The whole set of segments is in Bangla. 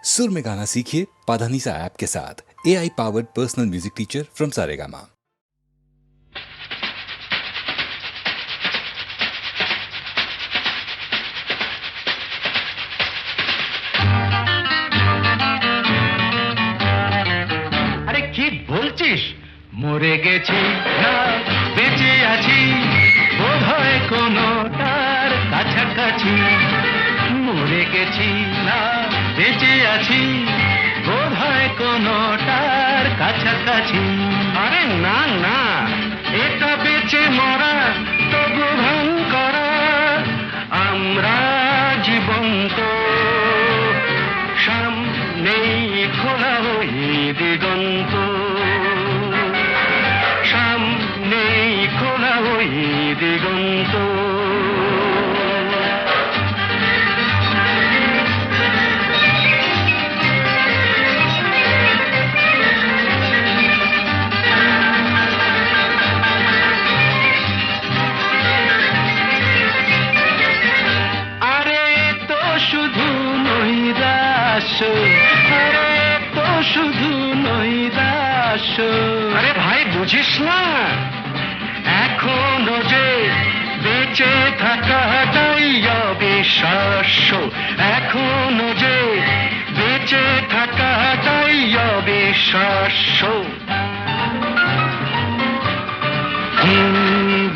सुर में गाना सीखिए पाधानीसा ऐप के साथ। AI powered personal music teacher from Saregama. আরে কি বলছিস? মরে গেছি না বেঁচে আছি, বোধহয় কোনোটার কাছাকাছি। মরে গেছি না বেঁচে আছি, বোধহয় কোনোটার কাছাকাছি। আরে না না, এটা বেঁচে মরা তবু ভান করা, আমরা জীবন্ত। সামনেই খোলা ওই দিগন্ত, সামনেই খোলা ওই দিগন্ত। আরে তো শুধু নৈরাশ্য, আরে তো শুধু নৈরাশ্য। আরে ভাই বুঝিস না, এখনো যে বেঁচে থাকাটাই অবিশ্বাস্য, এখনো যে বেঁচে থাকাটাই অবিশ্বাস্য।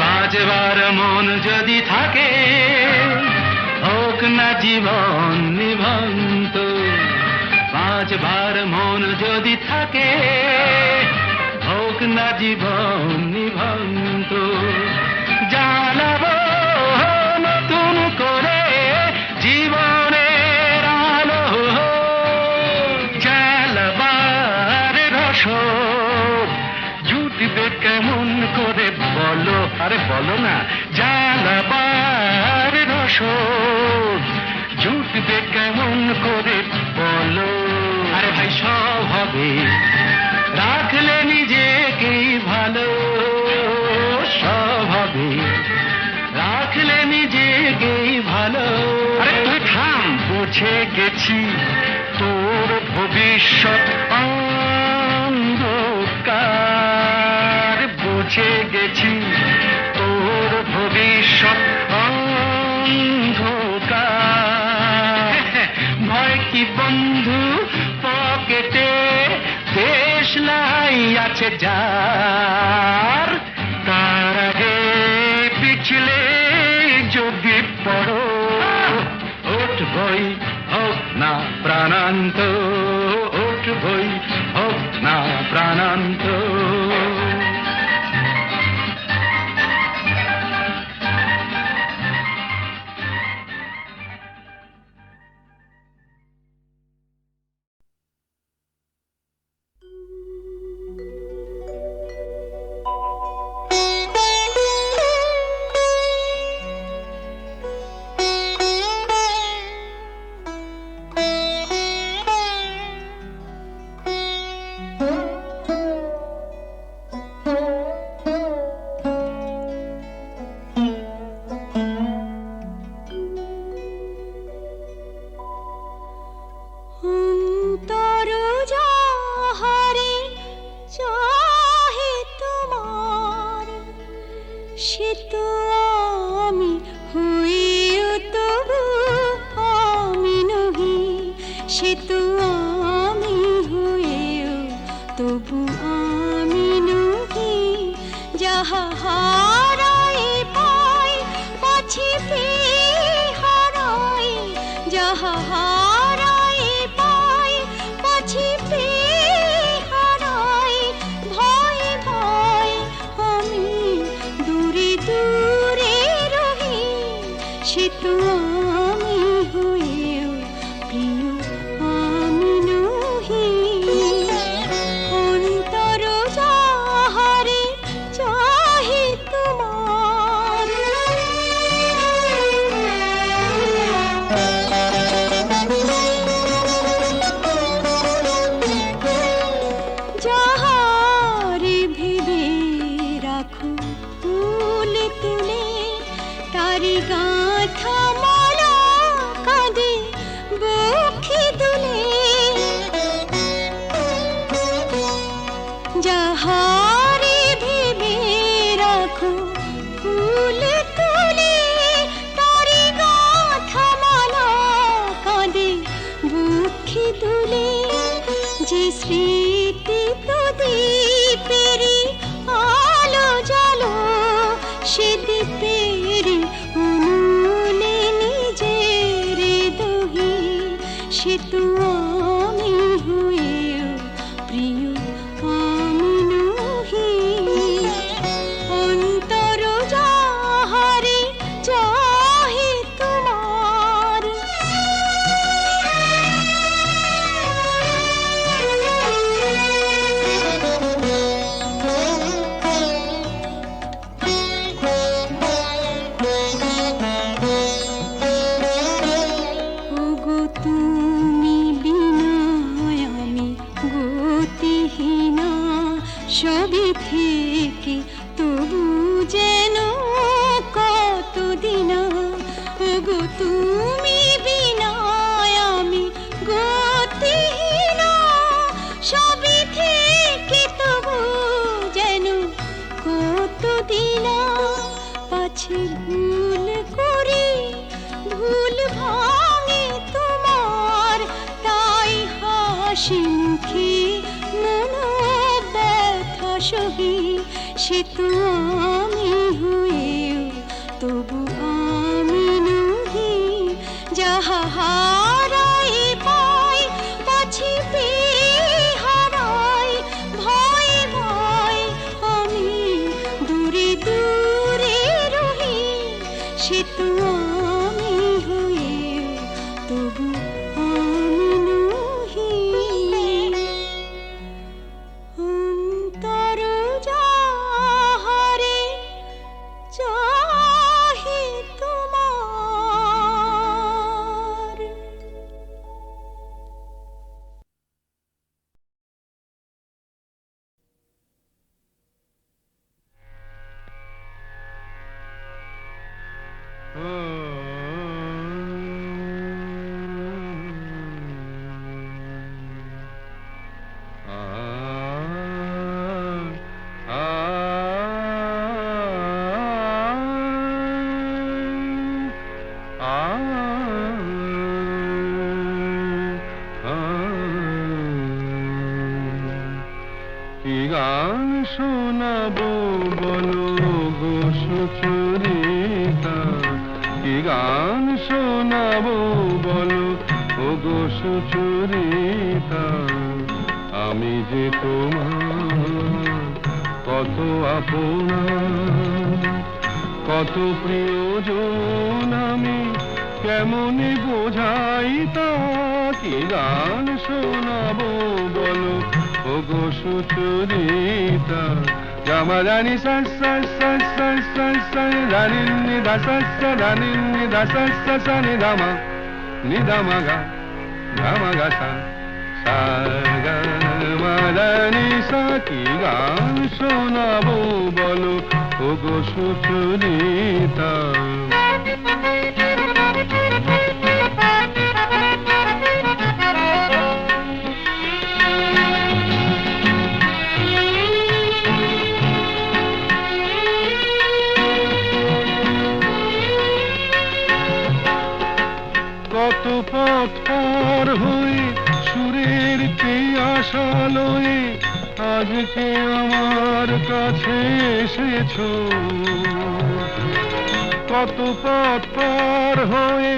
বাজবার মন যদি থাকে, হোক না জীবন নিভন্ত। বাজবার মন যদি থাকে, হোক না জীবন নিভন্ত। জ্বালাবো নতুন করে জীবনের আলো, জ্বালাবার রসদ জুটবে কেমন করে বলো? আরে বলো না, জ্বালাবার রসদ জুটবে কেমন করে বলো? আরে ভাই সব হবে, রাখলে নিজেকেই ভালো। সব হবে, রাখলে নিজেকেই ভালো। আরে তুই থাম, বুঝে গেছি তোর ভবিষ্যৎ অন্ধকার। বুঝে গেছি তোর ভবিষ্যৎ অন্ধকার। ভয় কি বন্ধু পকেটে, দেশলাই আছে যার। তার আগে পিছলে যদি পড়ো, উঠবই হোক না প্রাণান্ত, উঠবই হোক না প্রাণান্ত। অন্তর যাহারে চাহে তো আখি দুলে যে স্মৃতি প্রদীপেরি আলো জালো, সে দ্বীপেরি উনুনে নিজের দহি, সে তো আমি হয়েও প্রিয় আমি নহি। অন্তর যাহারে চাহে তোমার, ওগো তুমি বিনা আমি গতিহীনা, সবে থেকে তবু যেন কতদিন। ওগো তুমি বিনা আমি গতিহীনা, সবে থেকে তবু যেন কতদিন। পাছে ভুল করি ভুল ভাঙে তোমার, তাই হাসি মুখে মন ব্যথা সহি, সে তো আমি হয়েও তবু আমি নহি। যাহা হারাই পাই পাছি পেয়ে হারাই, ভয়ে ভয় আমি দূরে দূরে রহি, সে তো আমি হয়েও তবু আমি নহি। অন্তর যাহারে চাহে তোমার। কি গান শোনাবো বলো গো সুচরিতা, কি গান শোনাবো বলো ও গো সুচরিতা। আমি যে তোমার কত আপনা, কত প্রিয়জন আমি কেমনে বোঝাই তা। কি গান শোনাবো বলো ও গো সুচরিতা। জামা জানি জানি নিদা জানি নিদা নি দামা নিদামা গা ধামা গা সা গা মাদানি সা। কি গান শোনাবো বলো ও গো সুচরিতা। কত পথ পার হয়ে সুরের আশা লয়ে আজকে আমার কাছে এসেছো। কত পথ পার হয়ে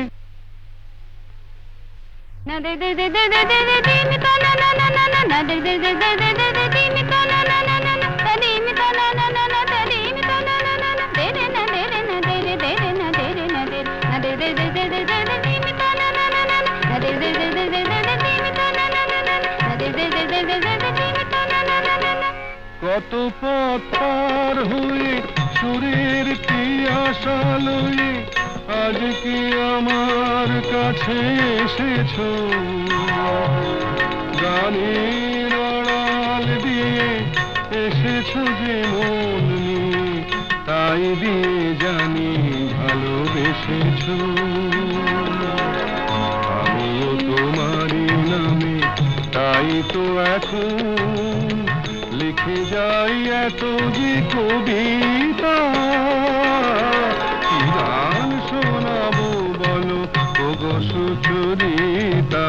না দে দে দে দে দে দে দে দিন তা না না না না না না দে দে দে দে দে দে দে দিন তা না না না না না তা দিন তা না না না না তা দিন তা না না না না দে রে না দে রে না দে রে দে রে না দে রে না দে না দে দে দে দে দে দে দিন তা না না না না না দে দে দে দে দে দে দিন তা না না না না না দে দে দে দে দে দে দিন তা না না না না। কত পথ পার হয়ে সুরের আশা লয়ে আজকে আমার কাছে এসেছো। গানের আড়াল দিয়ে এসেছো যে মন নিয়ে, তাই দিয়ে জানি ভালোবেসেছো। আমিও তোমারই নামে তাই তো এখন লিখে যাই এত যে কবিতা। কি গান শোনাবো বলো ও গো সুচরিতা।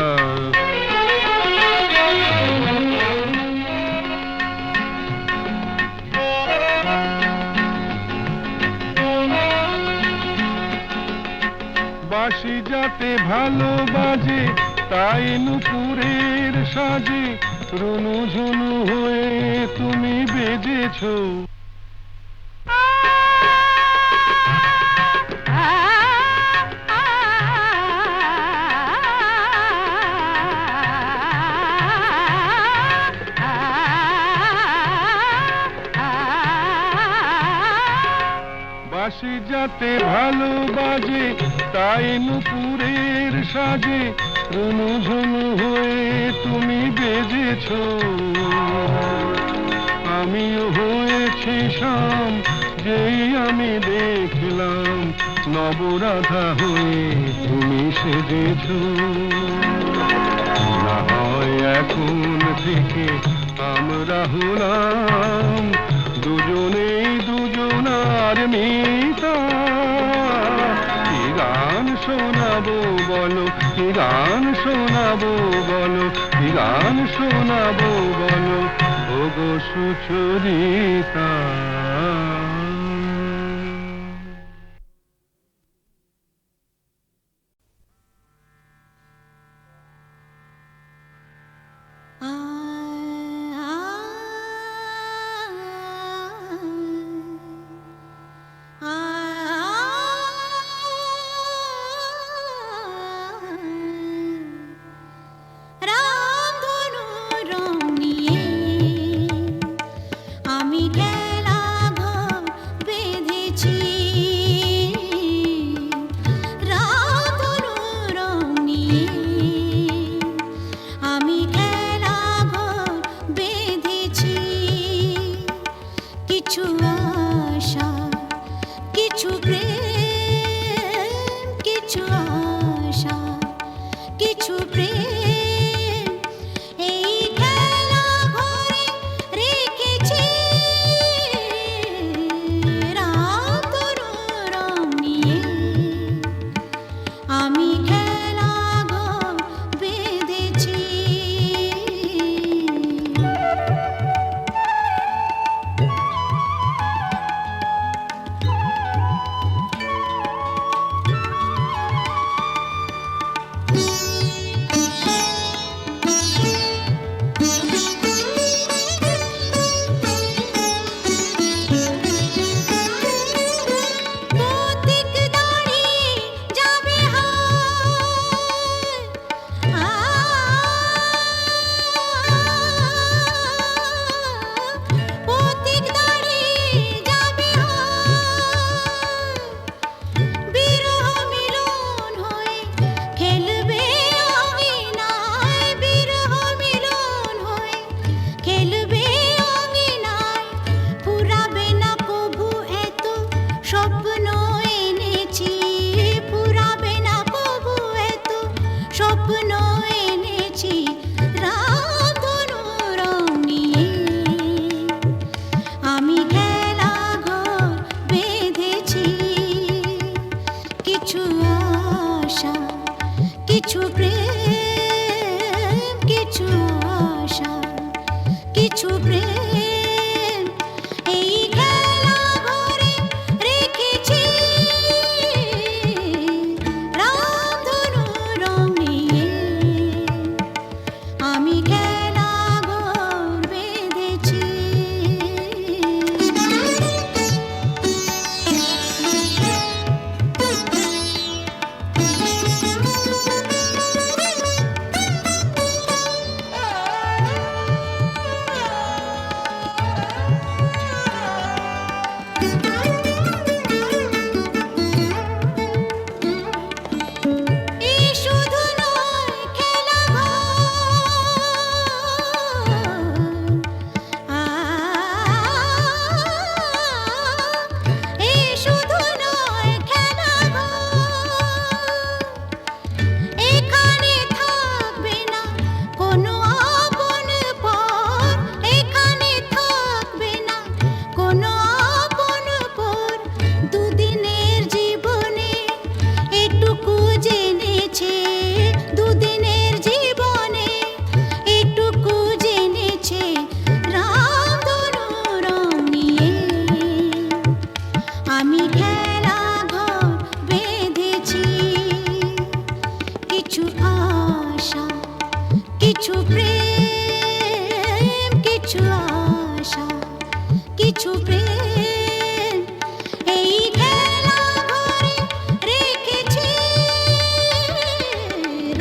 ভালো বাজে তাই নুপুরের সাজে রুনু ঝুনু হয়ে তুমি বেজেছো। বাঁশি যাতে ভালো বাজে তাই নুপুরের সাজে রুনু ঝুনু হয়ে তুমি বেজেছো। আমিও হয়েছি শাম যেই আমি দেখলাম নবরাধা হয়ে তুমি সেজেছো। না হয় এখন থেকে আমরা হলাম দুজনেই দুজনার মিতা। কি গান শোনাবো বলো, কি গান শোনাবো বলো, কি গান শোনাবো বলো ওগো সুচরিতা। কিছু প্রেম কিছু আশা কিছু প্রেম এই খেলা ঘরে রেখেছি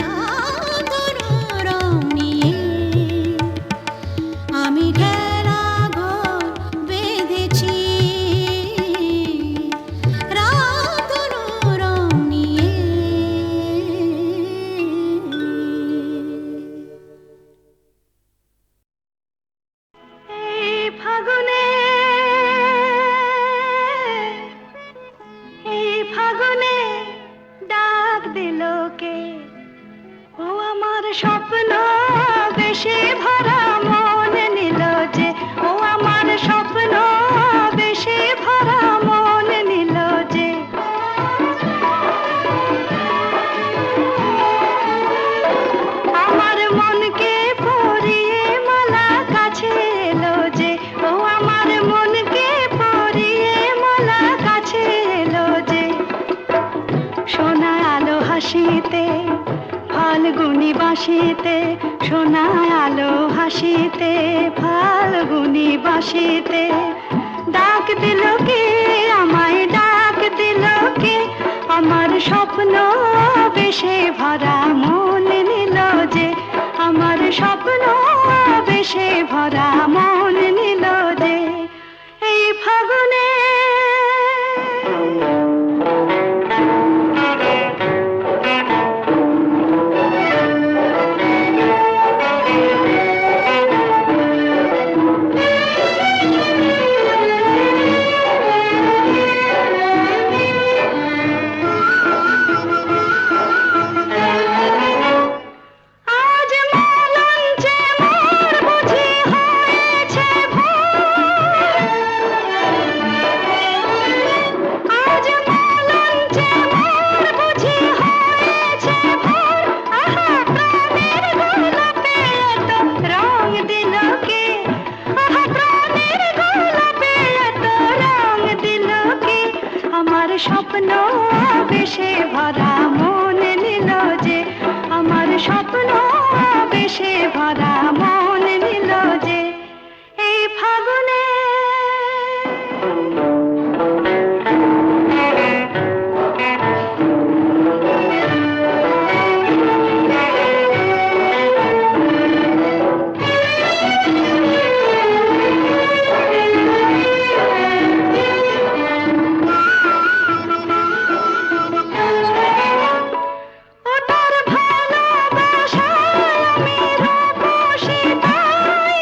রাত রং নিয়ে আমি খেলা ঘর বেঁধেছি রাত রং নিয়ে এই ফাগুনে ডাক দিল কে ও আমার স্বপ্ন বেশে ভরা মন নিল যে ও আমার স্বপ্ন বেশে ভরা মন নিল যে আমার মনকে পরিয়ে মালা কাছে এলো যে ও আমার মনকে পরিয়ে মালা কাছে এলো যে সোনা আলো হাসিতে ফাল্গুনি বাসিতে সোনা আলো হাসিতে ফাল্গুনি বাসিতে ডাক দিল কে আমায় ডাক দিল কে আমার স্বপ্ন বেশে ভরা মন নিল যে আমার স্বপ্ন বেশে ভরা মন নিল যে এই ফাগুনে আজ মলঞ্চে মোর বুঝি হয়েছে ভোর আজ মলঞ্চে মোর বুঝি হয়েছে ভোর আহা প্রাণের গোলাপে এত রং দিল কে আহা প্রাণের গোলাপে এত রং দিল কে আমার স্বপ্ন বেশে ভরা মন নিল যে আমার স্বপ্ন বেশে ভরা মন নিল যে এই ফাগুনে ওটার ভালোবাসায় আমি রূপসী তাই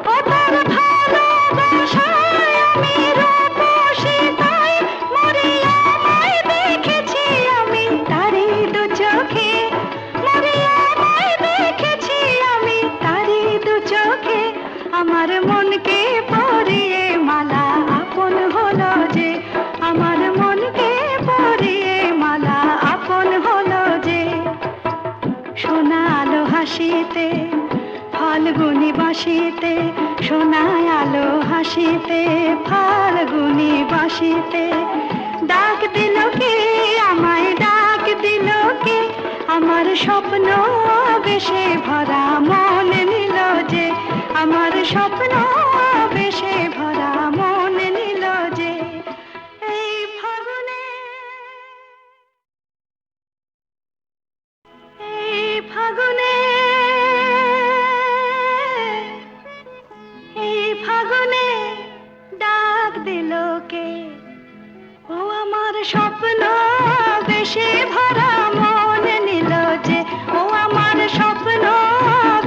ওটার ভালোবাসায় আমি রূপসী তাই মরিয়া আমায় দেখেছি আমি তারি দু চোখে মরিয়া আমায় দেখেছি আমি তারি দু চোখে আমার মনকে পরিয়ে মালা আপন হলো যে আমার মনকে পরিয়ে মালা আপন হলো যে সোনা আলো হাসিতে ফাল্গুনি বাসিতে সোনা আলো হাসিতে ফাল্গুনি বাসিতে ডাক দিল কে আমায় ডাক দিল কে আমার স্বপ্ন বেশে ভরা মন নিল যে আমার স্বপ্ন বেশে ভরা মন নিল যে এই ফাগুনে এই ফাগুনে এই ফাগুনে ডাক দিল কে ও আমার স্বপ্ন বেশে ভরা মন নিল যে ও আমার স্বপ্ন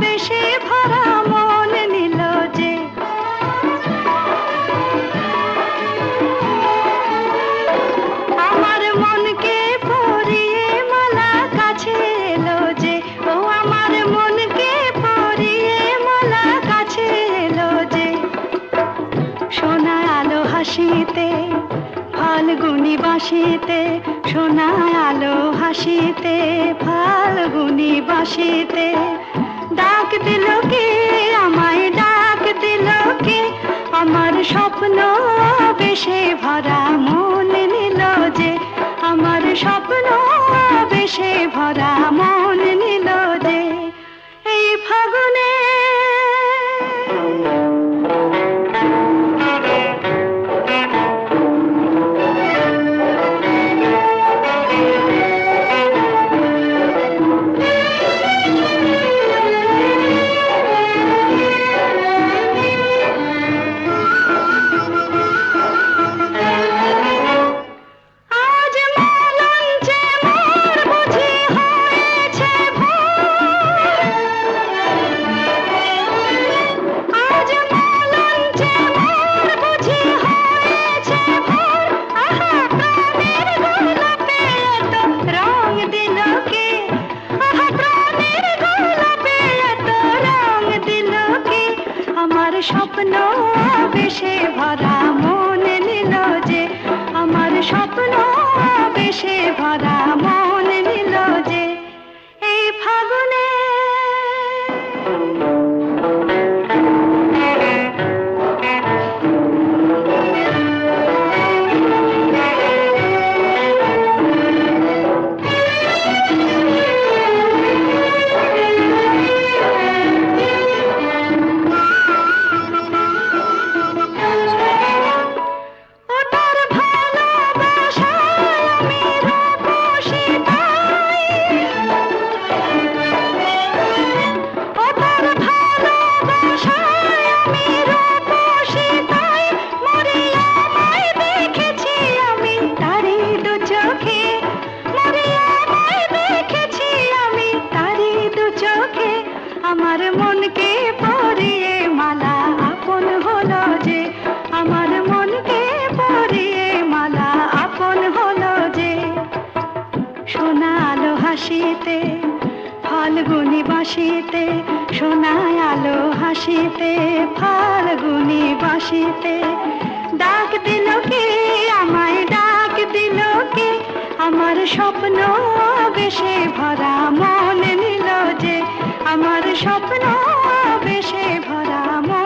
বেশে ভরা মন নিল যে আমার মনকে পরিয়ে মালা কাছে এলো যে ও আমার মনকে পরিয়ে মালা কাছে এলো যে সোনা আলো হাসিতে ফাল্গুনি বাসিতে সোনা আলো হাসিতে ফাল্গুনি বাসিতে ডাক দিল কে আমায় ডাক দিল কে আমার স্বপ্ন বেশে ভরা মন নিল যে আমার আমার স্বপ্ন বেশে ভরা মন নিল যে এই ফাগুনে। আজ মলঞ্চে মোর বুঝি হয়েছে ভোর, আজ মলঞ্চে মোর বুঝি হয়েছে ভোর। আহা প্রাণের গোলাপে এত রং দিল কে, আহা প্রাণের গোলাপে এত রং দিল কে। আমার স্বপ্ন বেশে ভরা মন নিল যে, আমার স্বপ্ন বেশে ভরা মন নিল যে এই ফাগুনে। ওটার ভালোবাসায় আমি রূপসী তাই, ওটার ভালোবাসায় আমি রূপসী তাই। মরিয়া আমায় দেখেছি আমি তারি দু চোখে, মরিয়া আমায় দেখেছি আমি তারি দু চোখে। আমার মনকে পরিয়ে মালা আপন হলো যে, আমার মনকে পরিয়ে মালা আপন হলো যে। সোনা আলো হাসিতে ফাল্গুনি বাসিতে, সোনা আলো হাসিতে ফাল্গুনি বাসিতে। ডাক দিল কে আমায়, ডাক দিল কে। আমার স্বপ্ন বেশে ভরা মন নিল যে, আমার স্বপ্ন বেশে ভরা মন